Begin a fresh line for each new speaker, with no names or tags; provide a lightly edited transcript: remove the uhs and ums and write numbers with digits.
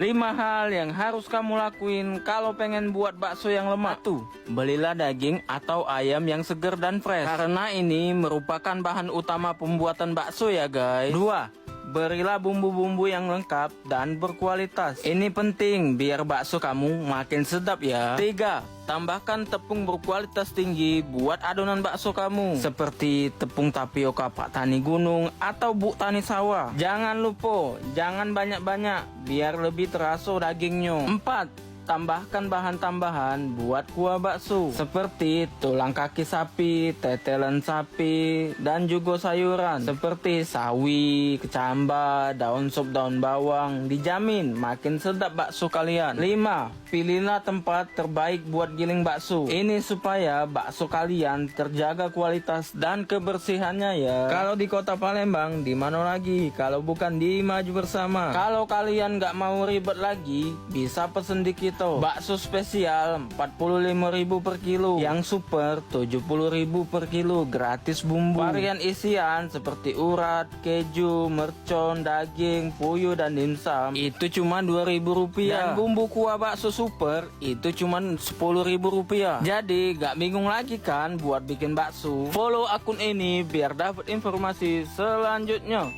5 hal yang harus kamu lakuin kalau pengen buat bakso yang lemak. 1. Belilah daging atau ayam yang segar dan fresh, karena ini merupakan bahan utama pembuatan bakso ya guys. 2. Berilah bumbu-bumbu yang lengkap dan berkualitas. Ini penting biar bakso kamu makin sedap ya. 3. Tambahkan tepung berkualitas tinggi buat adonan bakso kamu, seperti tepung tapioka Pak Tani Gunung atau Bu Tani Sawah. Jangan lupa, jangan banyak-banyak biar lebih terasa dagingnya. 4. Tambahkan bahan tambahan buat kuah bakso, seperti tulang kaki sapi, tetelan sapi, dan juga sayuran seperti sawi, kecamba, daun sop, daun bawang. Dijamin makin sedap bakso kalian. 5. Pilihlah tempat terbaik buat giling bakso. Ini supaya bakso kalian terjaga kualitas dan kebersihannya ya. Kalau di kota Palembang, di mana lagi kalau bukan di Maju Bersama. Kalau kalian nggak mau ribet lagi, bisa pesen di kita. Bakso spesial 45.000 per kilo, yang super 70.000 per kilo, gratis bumbu. Varian isian seperti urat, keju, mercon, daging, puyuh, dan dimsum itu cuma 2.000 rupiah. Dan bumbu kuah bakso super itu cuma 10.000 rupiah. Jadi gak bingung lagi kan buat bikin bakso? Follow akun ini biar dapat informasi selanjutnya.